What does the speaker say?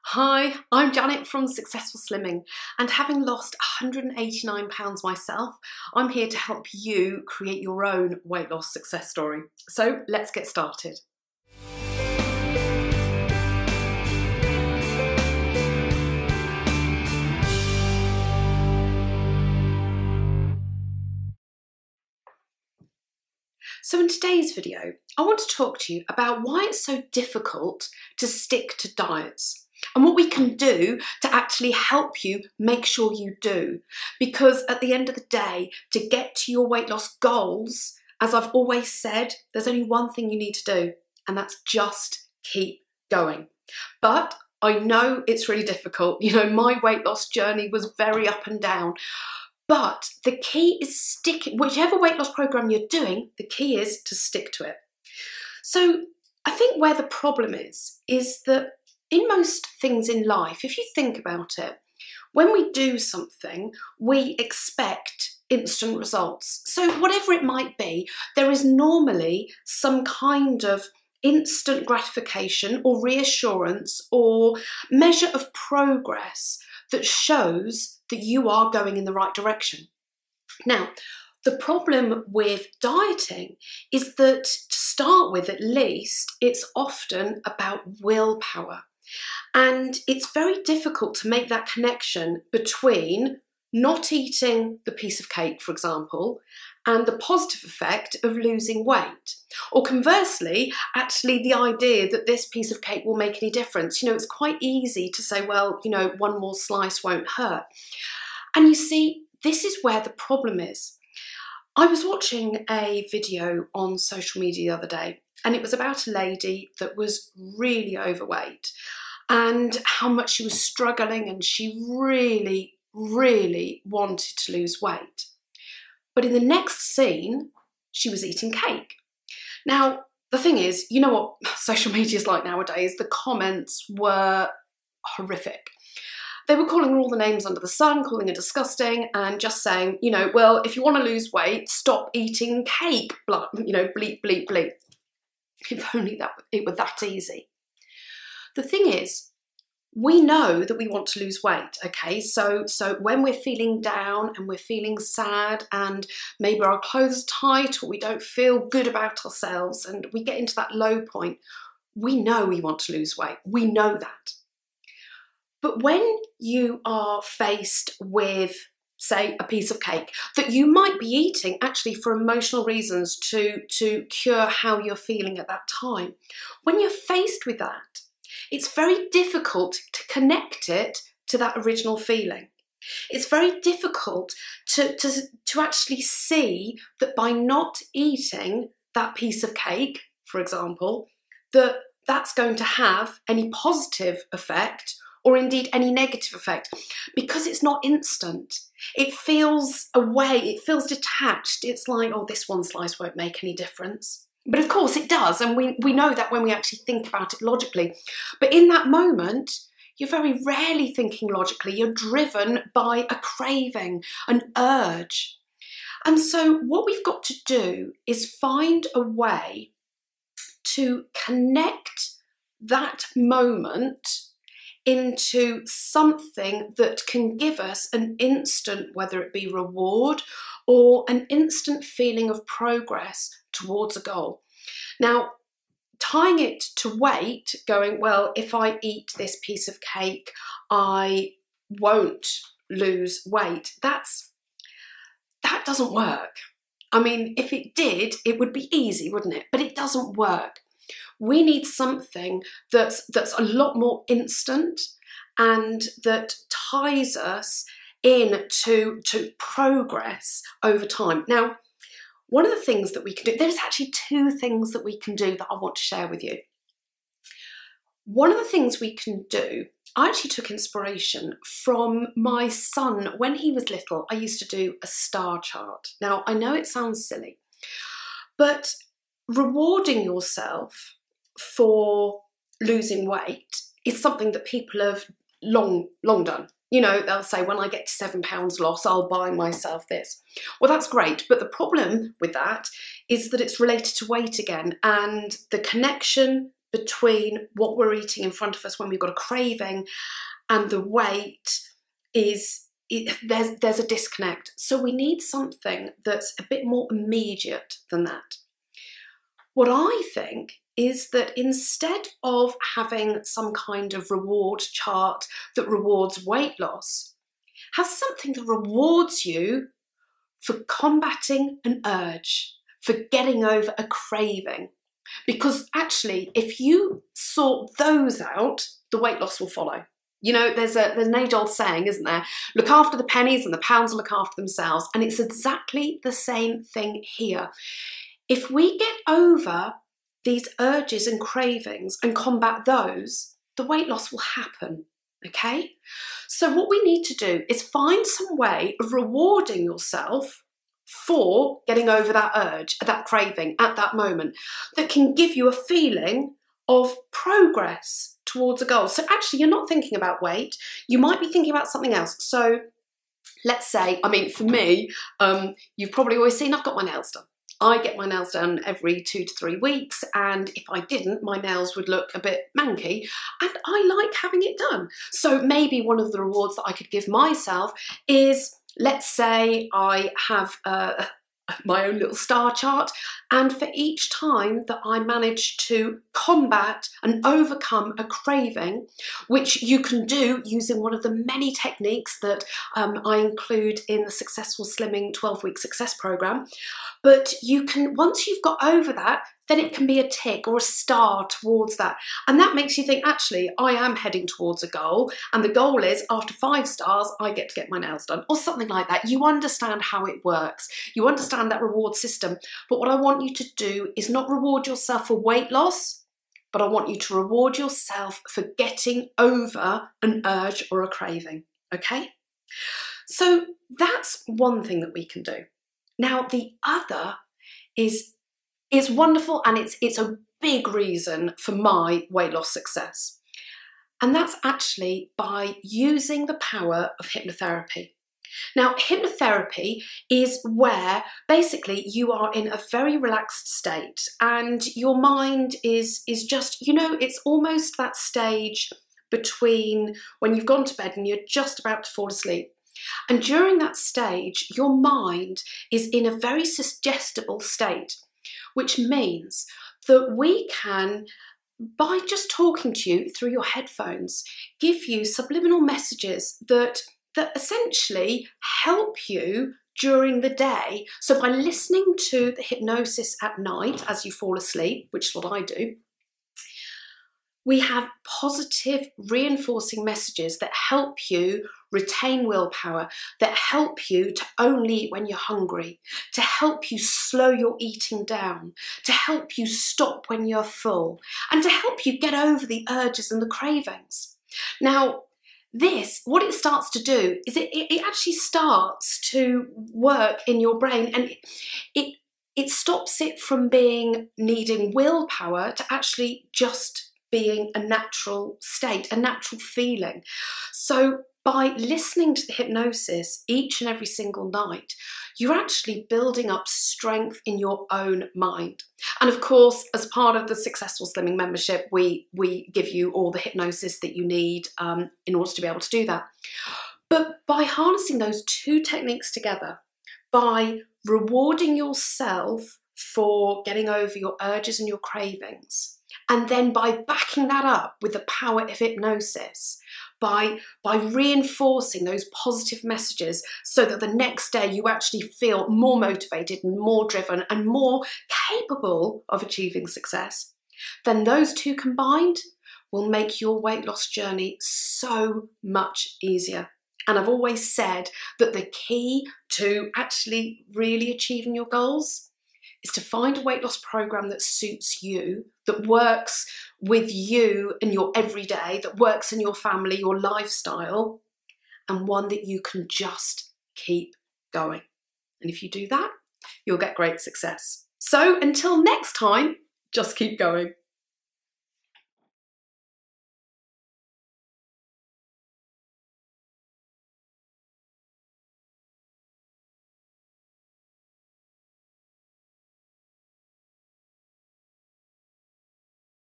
Hi, I'm Janet from Successful Slimming, and having lost 189 pounds myself, I'm here to help you create your own weight loss success story. So let's get started. So in today's video, I want to talk to you about why it's so difficult to stick to diets and what we can do to actually help you make sure you do. Because at the end of the day, to get to your weight loss goals, as I've always said, there's only one thing you need to do, and that's just keep going. But I know it's really difficult. You know, my weight loss journey was very up and down. But the key is sticking, whichever weight loss program you're doing, the key is to stick to it. So I think where the problem is that in most things in life, if you think about it, when we do something, we expect instant results. So whatever it might be, there is normally some kind of instant gratification or reassurance or measure of progress that shows that you are going in the right direction. Now, the problem with dieting is that, to start with at least, it's often about willpower. And it's very difficult to make that connection between not eating the piece of cake, for example, and the positive effect of losing weight. Or conversely, actually the idea that this piece of cake will make any difference. You know, it's quite easy to say, well, you know, one more slice won't hurt. And you see, this is where the problem is. I was watching a video on social media the other day, and it was about a lady that was really overweight and how much she was struggling, and she really, really wanted to lose weight. But in the next scene, she was eating cake. Now, the thing is, you know what social media is like nowadays? The comments were horrific. They were calling her all the names under the sun, calling her disgusting, and just saying, you know, well, if you want to lose weight, stop eating cake, you know, bleep, bleep, bleep. If only it were that easy. The thing is, we know that we want to lose weight, okay? So when we're feeling down and we're feeling sad and maybe our clothes are tight or we don't feel good about ourselves and we get into that low point, we know we want to lose weight. We know that. But when you are faced with, say, a piece of cake that you might be eating actually for emotional reasons to cure how you're feeling at that time, when you're faced with that, it's very difficult to connect it to that original feeling. It's very difficult to actually see that by not eating that piece of cake, for example, that's going to have any positive effect or indeed any negative effect, because it's not instant. It feels away, it feels detached. It's like, oh, this one slice won't make any difference. But of course it does, and we know that when we actually think about it logically. But in that moment, you're very rarely thinking logically. You're driven by a craving, an urge. And so what we've got to do is find a way to connect that moment into something that can give us an instant, whether it be reward or an instant feeling of progress towards a goal. Now, tying it to weight, going, well, if I eat this piece of cake, I won't lose weight. That doesn't work. I mean, if it did, it would be easy, wouldn't it? But it doesn't work. We need something that's a lot more instant and that ties us in to progress over time. Now, one of the things that we can do, there's actually two things that we can do that I want to share with you. One of the things we can do, I actually took inspiration from my son. When he was little, I used to do a star chart. Now, I know it sounds silly, but rewarding yourself for losing weight is something that people have long done. You know, they'll say, when I get to 7 pounds loss, I'll buy myself this. Well, that's great. But the problem with that is that it's related to weight again. And the connection between what we're eating in front of us when we've got a craving and the weight there's a disconnect. So we need something that's a bit more immediate than that. What I think is that instead of having some kind of reward chart that rewards weight loss, have something that rewards you for combating an urge, for getting over a craving. Because actually, if you sort those out, the weight loss will follow. You know, there's an age-old saying, isn't there? Look after the pennies and the pounds will look after themselves. And it's exactly the same thing here. If we get over these urges and cravings and combat those, the weight loss will happen, okay? So what we need to do is find some way of rewarding yourself for getting over that urge, that craving at that moment, that can give you a feeling of progress towards a goal. So actually you're not thinking about weight, you might be thinking about something else. So let's say, I mean, for me, you've probably always seen I've got my nails done. I get my nails done every 2 to 3 weeks, and if I didn't, my nails would look a bit manky, and I like having it done. So maybe one of the rewards that I could give myself is, let's say I have my own little star chart, and for each time that I manage to combat and overcome a craving, which you can do using one of the many techniques that I include in the Successful Slimming 12-week success program, but you can, once you've got over that, then it can be a tick or a star towards that. And that makes you think, actually, I am heading towards a goal, and the goal is after 5 stars, I get to get my nails done, or something like that. You understand how it works. You understand that reward system. But what I want you to do is not reward yourself for weight loss, but I want you to reward yourself for getting over an urge or a craving, okay? So that's one thing that we can do. Now, the other is wonderful, and it's a big reason for my weight loss success. And that's actually by using the power of hypnotherapy. Now, hypnotherapy is where basically you are in a very relaxed state and your mind is just, you know, it's almost that stage between when you've gone to bed and you're just about to fall asleep. And during that stage, your mind is in a very suggestible state, which means that we can, by just talking to you through your headphones, give you subliminal messages that essentially help you during the day. So by listening to the hypnosis at night as you fall asleep, which is what I do, we have positive reinforcing messages that help you retain willpower, that help you to only eat when you're hungry, to help you slow your eating down, to help you stop when you're full, and to help you get over the urges and the cravings. Now, this, what it starts to do is it actually starts to work in your brain, and it stops it from being needing willpower to actually just being a natural state, a natural feeling. So by listening to the hypnosis each and every single night, you're actually building up strength in your own mind. And of course, as part of the Successful Slimming membership, we give you all the hypnosis that you need in order to be able to do that. But by harnessing those two techniques together, by rewarding yourself for getting over your urges and your cravings, and then by backing that up with the power of hypnosis, by reinforcing those positive messages so that the next day you actually feel more motivated and more driven and more capable of achieving success, then those two combined will make your weight loss journey so much easier. And I've always said that the key to actually really achieving your goals is to find a weight loss program that suits you, that works with you in your everyday, that works in your family, your lifestyle, and one that you can just keep going. And if you do that, you'll get great success. So until next time, just keep going.